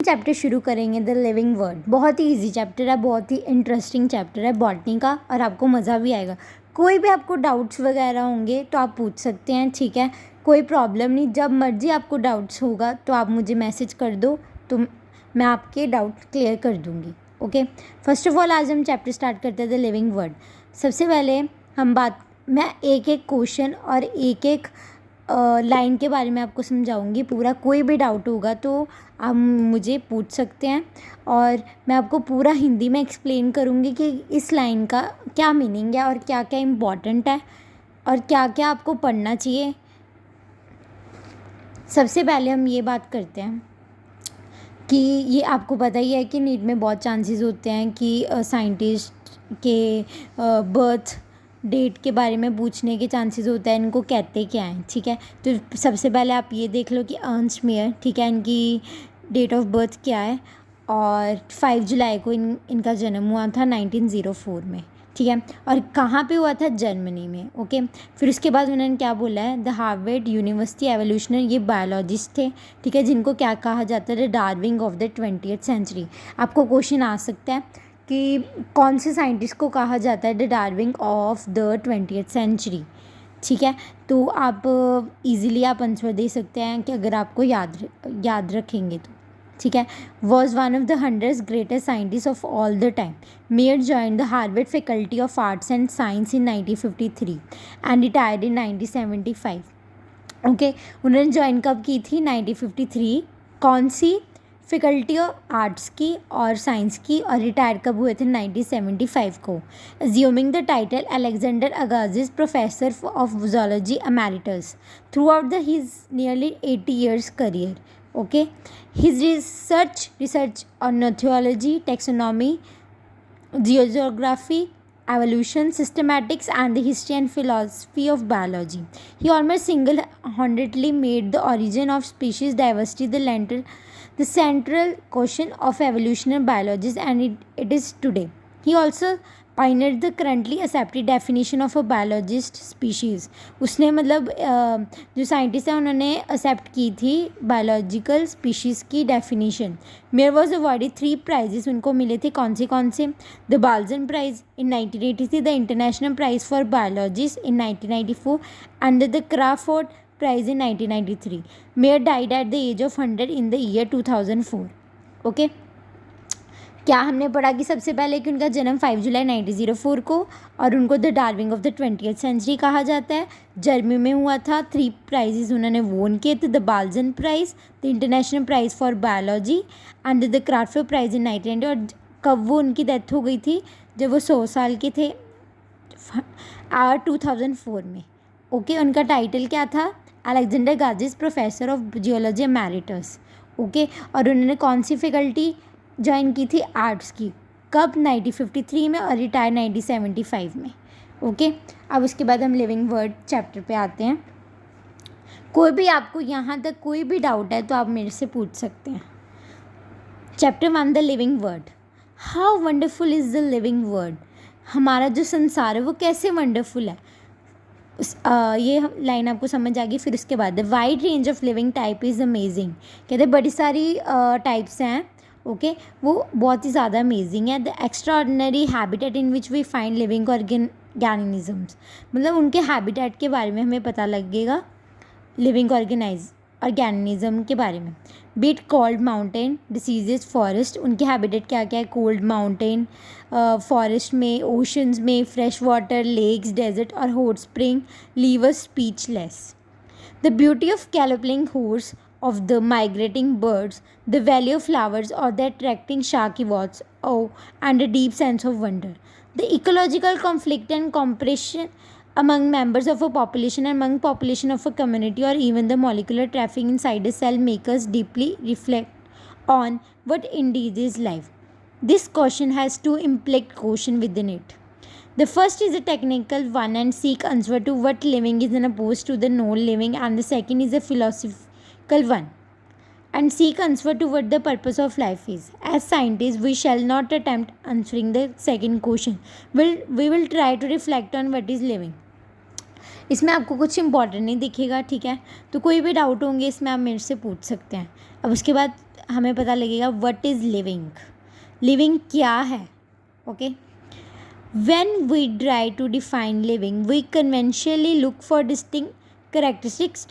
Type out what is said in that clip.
Chapter शुरू करेंगे the living word. बहुत ही इजी चैप्टर है, बहुत ही इंटरेस्टिंग चैप्टर है बॉटनी का और आपको मज़ा भी आएगा। कोई भी आपको डाउट्स वगैरह होंगे तो आप पूछ सकते हैं, ठीक है, कोई प्रॉब्लम नहीं। जब मर्जी आपको डाउट्स होगा तो आप मुझे मैसेज कर दो तो मैं आपके डाउट क्लियर कर दूँगी। ओके, फर्स्ट ऑफ ऑल आज हम चैप्टर स्टार्ट करते हैं द लिविंग वर्ड। सबसे पहले मैं एक एक क्वेश्चन और एक एक लाइन के बारे में आपको समझाऊंगी पूरा। कोई भी डाउट होगा तो आप मुझे पूछ सकते हैं और मैं आपको पूरा हिंदी में एक्सप्लेन करूंगी कि इस लाइन का क्या मीनिंग है और क्या क्या इम्पोर्टेंट है और क्या क्या आपको पढ़ना चाहिए। सबसे पहले हम ये बात करते हैं कि ये आपको पता ही है कि नीट में बहुत चांसेस होते हैं कि साइंटिस्ट के बर्थ डेट के बारे में पूछने के चांसेस होते हैं। इनको कहते क्या हैं, ठीक है। तो सबसे पहले आप ये देख लो कि अर्नस्ट मेयर, ठीक है, इनकी डेट ऑफ बर्थ क्या है और 5 जुलाई को इनका जन्म हुआ था 1904 में, ठीक है। और कहाँ पे हुआ था? जर्मनी में। ओके, फिर उसके बाद उन्होंने क्या बोला है? द हार्वर्ड यूनिवर्सिटी एवोल्यूशनर, ये बायोलॉजिस्ट थे, ठीक है, जिनको क्या कहा जाता है? The Darwin of the 20th century. आपको क्वेश्चन आ सकता है कि कौन से साइंटिस्ट को कहा जाता है the Darwin of the 20th century, ठीक है। तो आप इजीली आप आंसर दे सकते हैं कि अगर आपको याद रखेंगे तो, ठीक है। Was one of the 100 greatest scientist of all the time. Mayor join the Harvard faculty of arts and science in 1953 and retired in 1975। Okay, उन्होंने ज्वाइन कब की थी? 1953। कौन सी? फैकल्टी ऑफ आर्ट्स की और साइंस की, और रिटायर कब हुए थे? 1975 को। Assuming the title Alexander Agassiz professor of zoology emeritus throughout the his nearly 80 years career. Okay, his research on theology, taxonomy, geography, evolution, systematics, and the history and philosophy of biology. He almost single-handedly made the origin of species diversity the central question of evolutionary biology, and it is today. He also pioneered the currently accepted definition of a biologist species. उसने मतलब जो scientist हैं उन्होंने accept की थी biological species की definition. Mayr was awarded 3 prizes, उनको मिले थे कौन से? The Balzan prize in 1983, the international prize for biologist in 1994 and the Crafoord prize in 1993. Mayr died at the age of 100 in the year 2004. Okay, क्या हमने पढ़ा कि सबसे पहले कि उनका जन्म 5 जुलाई 1904 को और उनको the Darwin of the 20th century कहा जाता है। जर्मनी में हुआ था। 3 prizes उन्होंने वोन किए थे, the Balzan prize, the international prize for biology and the Crafoord prize in 1990। और कब वो उनकी डेथ हो गई थी? जब वो 100 साल के थे, 2004 में। ओके, उनका टाइटल क्या था? Alexander Agassiz professor of geology emeritus. Okay, और उन्होंने कौन सी फैकल्टी ज्वाइन की थी? आर्ट्स की। कब? 1953 में और रिटायर 1975 में। ओके, अब उसके बाद हम लिविंग वर्ड चैप्टर पे आते हैं। कोई भी आपको यहाँ तक कोई भी डाउट है तो आप मेरे से पूछ सकते हैं। Chapter 1 the living word. How wonderful is the living word. हमारा जो संसार है वो कैसे वंडरफुल है, ये लाइन आपको समझ आ गई। फिर उसके बाद the wide range of living type is amazing. कहते हैं बड़ी सारी टाइप्स हैं, ओके, वो बहुत ही ज़्यादा अमेजिंग है। The extraordinary habitat in which we find living organisms, मतलब उनके हैबिटेट के बारे में हमें पता लगेगा लिविंग ऑर्गेनिज्म के बारे में। Beat cold mountain diseases forest, उनके हैबिटेट क्या क्या है? कोल्ड माउंटेन, फॉरेस्ट में, ओशंस में, फ्रेश वाटर, लेक्स, डेजर्ट और hot spring leave us speechless. The beauty of galloping horse, of the migrating birds, the value of flowers, or the attracting sharky walks, and a deep sense of wonder. The ecological conflict and compression among members of a population and among population of a community, or even the molecular trafficking inside a cell, make us deeply reflect on what indeed is life. This question has two implicit questions within it. The first is a technical one and seek answer to what living is and opposed to the non-living, and the second is a philosophical one and seek answer to what the purpose of life is. As scientists, we shall not attempt answering the second question. We will try to reflect on what is living. इसमें आपको कुछ important नहीं दिखेगा, ठीक है, तो कोई भी डाउट होंगे इसमें आप मेरे से पूछ सकते हैं। अब उसके बाद हमें पता लगेगा व्हाट इज़ लिविंग, लिविंग क्या है। Okay, when we try to define living we conventionally look for distinct characteristics